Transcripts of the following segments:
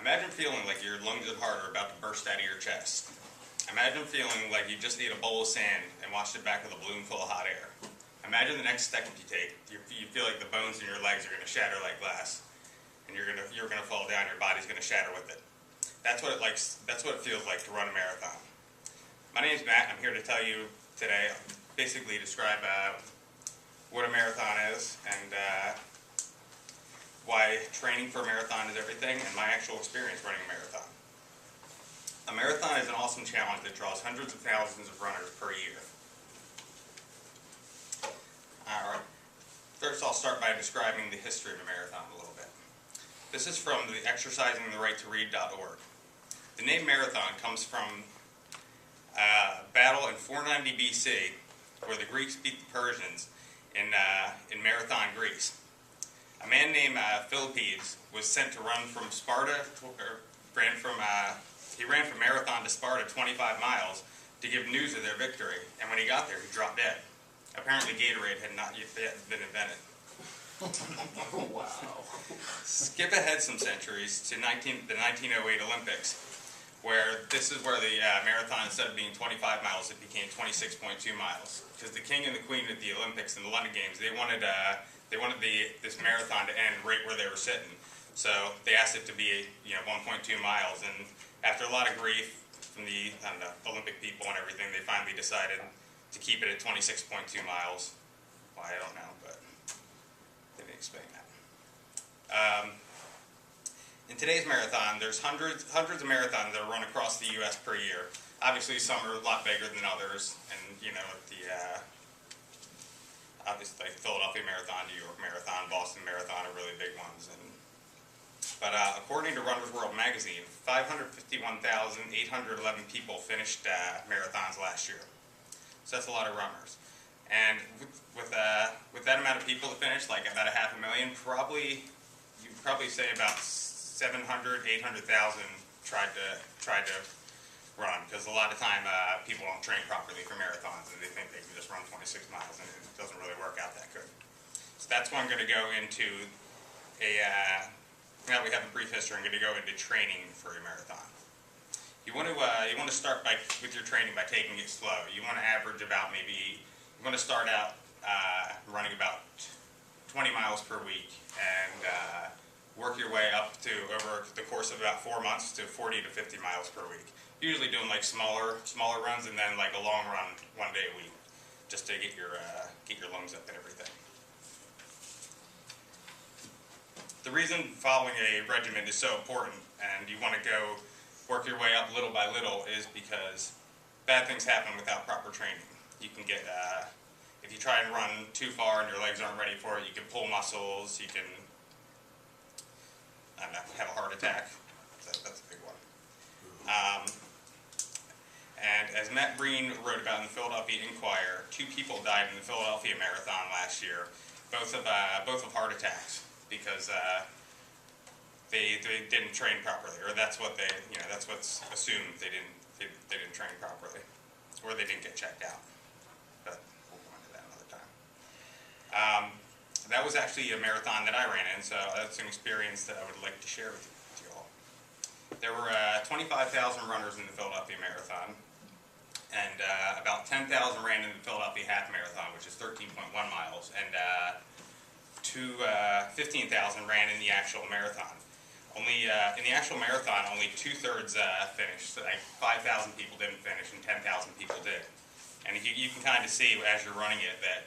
Imagine feeling like your lungs and heart are about to burst out of your chest. Imagine feeling like you just ate a bowl of sand and washed it back with a balloon full of hot air. Imagine the next step you take. You feel like the bones in your legs are going to shatter like glass, and you're going to fall down. Your body's going to shatter with it. That's what it feels like to run a marathon. My name's Matt. I'm here to tell you today, basically describe what a marathon is and why training for a marathon is everything, and my actual experience running a marathon. A marathon is an awesome challenge that draws hundreds of thousands of runners per year. Alright, first I'll start by describing the history of a marathon a little bit. This is from the exercisingtherighttoread.org. The name marathon comes from a battle in 490 BC where the Greeks beat the Persians in Marathon, Greece. A man named Philippides was sent to run from Sparta, he ran from Marathon to Sparta 25 miles to give news of their victory, and when he got there, he dropped dead. Apparently Gatorade had not yet been invented. Oh, wow. Skip ahead some centuries to the 1908 Olympics, where this is where the marathon, instead of being 25 miles, it became 26.2 miles. Because the king and the queen at the Olympics and the London Games, they wanted this marathon to end right where they were sitting. So they asked it to be 1.2 miles, and after a lot of grief from the Olympic people and everything, they finally decided to keep it at 26.2 miles. Why, I don't know, but they didn't explain that. In today's marathon, there's hundreds of marathons that are run across the U.S. per year. Obviously, some are a lot bigger than others, and obviously like Philadelphia Marathon, New York Marathon, Boston Marathon are really big ones. But according to Runner's World magazine, 551,811 people finished marathons last year. So that's a lot of runners. And with that amount of people that finished, like about 500,000, you'd probably say about 700, 800,000 tried to run, because a lot of time people don't train properly for marathons and they think they can just run 26 miles, and it doesn't really work out that good. So that's why I'm going to go into now we have a brief history. I'm going to go into training for a marathon. You want to start with your training by taking it slow. You want to average about you want to start out running about 20 miles per week and work your way up to, over the course of about 4 months, to 40 to 50 miles per week. Usually doing like smaller runs, and then like a long run 1 day a week, just to get your lungs up and everything. The reason following a regimen is so important, and you want to go work your way up little by little, is because bad things happen without proper training. You can get, if you try and run too far and your legs aren't ready for it, you can pull muscles, you can have a heart attack. That's a big one. And as Matt Breen wrote about in the Philadelphia Inquirer, 2 people died in the Philadelphia Marathon last year, both of heart attacks, because they didn't train properly, or that's what's assumed. They didn't train properly, or they didn't get checked out. But we'll go into that another time. That was actually a marathon that I ran in, so that's an experience that I would like to share with you all. There were 25,000 runners in the Philadelphia Marathon, and about 10,000 ran in the Philadelphia Half Marathon, which is 13.1 miles, and 15,000 ran in the actual marathon. Only in the actual marathon, only 2/3 finished. So like 5,000 people didn't finish, and 10,000 people did. And you can kind of see as you're running it that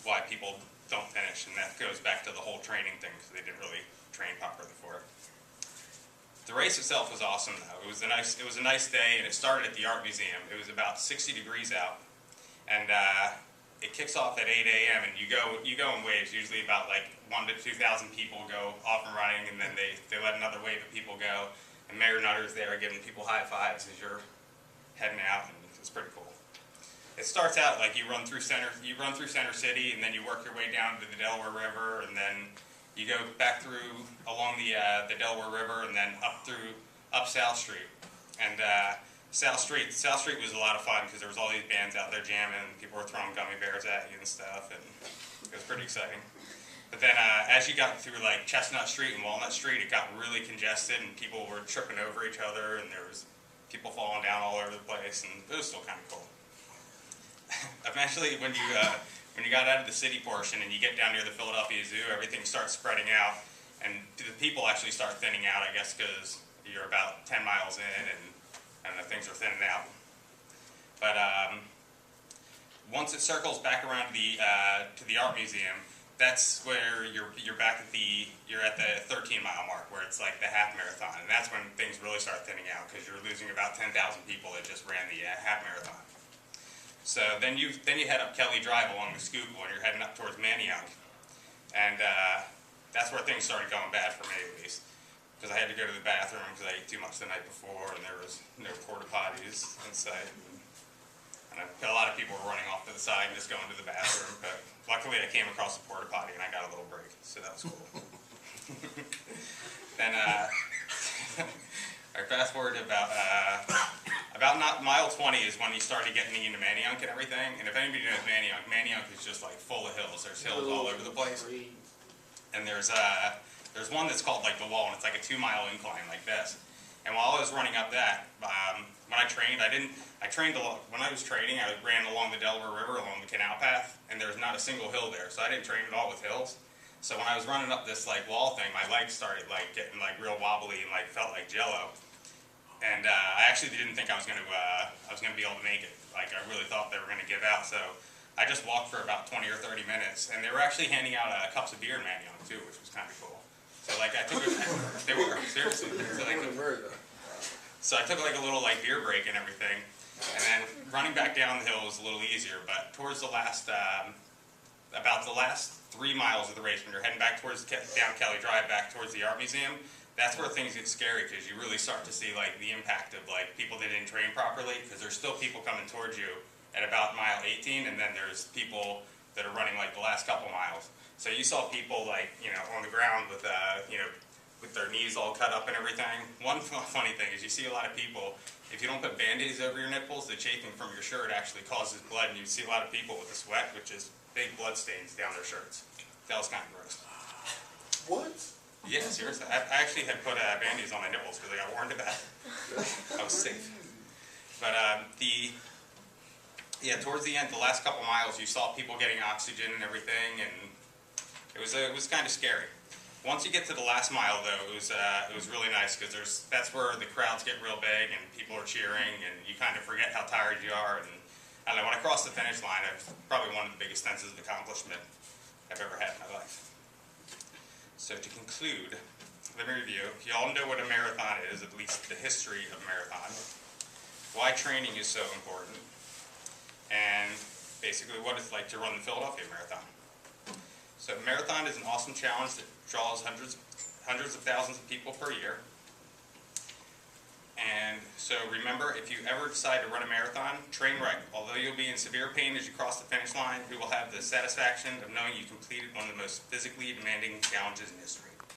why people don't finish, and that goes back to the whole training thing, because they didn't really train properly for it. The race itself was awesome, though. It was a nice day, and it started at the Art Museum. It was about 60 degrees out, and it kicks off at 8 a.m. and you go in waves. Usually about like 1,000 to 2,000 people go off and running, and then they let another wave of people go. And Mayor Nutter's there giving people high fives as you're heading out, and it's pretty cool. It starts out like you run through Center City, and then you work your way down to the Delaware River, and then you go back along the Delaware River, and then up South Street. And South Street was a lot of fun, because there was all these bands out there jamming, and people were throwing gummy bears at you and stuff, and it was pretty exciting. But then as you got through like Chestnut Street and Walnut Street, it got really congested and people were tripping over each other and there was people falling down all over the place, and it was still kind of cool. Eventually, when you got out of the city portion and you get down near the Philadelphia Zoo, everything starts spreading out, and the people actually start thinning out, I guess, because you're about 10 miles in, and I don't know, things are thinning out. But once it circles back around to the art museum, that's where you're back at you're at the 13-mile mark, where it's like the half marathon, and that's when things really start thinning out because you're losing about 10,000 people that just ran the half marathon. So then you head up Kelly Drive along the Schuylkill, and you're heading up towards Manayunk, and that's where things started going bad for me, at least, because I had to go to the bathroom because I ate too much the night before, and there was no porta potties inside. And a lot of people were running off to the side and just going to the bathroom, but luckily I came across a porta potty and I got a little break, so that was cool. Then I fast forward to about not mile 20 is when you started getting into Manayunk and everything. And if anybody knows Manayunk is just like full of hills. There's hills all over the place. And there's one that's called like the Wall, and it's like a 2-mile incline like this. And while I was running up that, when I trained, when I was training, I ran along the Delaware River, along the canal path, and there's not a single hill there, so I didn't train at all with hills. So when I was running up this like wall thing, my legs started like getting like real wobbly and like felt like jello. And I actually didn't think I was gonna be able to make it. Like I really thought they were gonna give out. So I just walked for about 20 or 30 minutes, and they were actually handing out cups of beer in Manayunk too, which was kind of cool. So like I took they were seriously. So I took like a little like beer break and everything, and then running back down the hill was a little easier. But towards the last about the last 3 miles of the race, when you're heading back towards down Kelly Drive, back towards the art museum, that's where things get scary because you really start to see like the impact of like people that didn't train properly, because there's still people coming towards you at about mile 18, and then there's people that are running like the last couple miles. So you saw people like on the ground with with their knees all cut up and everything. One funny thing is you see a lot of people, if you don't put Band-Aids over your nipples, the chafing from your shirt actually causes blood, and you see a lot of people with the sweat, which is big blood stains down their shirts. That was kind of gross. What? Yeah, seriously. I actually had put Band-Aids on my nipples because I got warned about it. I was safe. But towards the end, the last couple miles, you saw people getting oxygen and everything, and it was kind of scary. Once you get to the last mile, though, it was really nice because that's where the crowds get real big and people are cheering, and you kind of forget how tired you are. And I don't know, when I crossed the finish line, it was probably one of the biggest senses of accomplishment I've ever had in my life. So to conclude, let me review. You all know what a marathon is, at least the history of marathon, why training is so important, and basically what it's like to run the Philadelphia Marathon. So marathon is an awesome challenge that draws hundreds of thousands of people per year. And so remember, if you ever decide to run a marathon, train right. Although you'll be in severe pain as you cross the finish line, you will have the satisfaction of knowing you completed one of the most physically demanding challenges in history.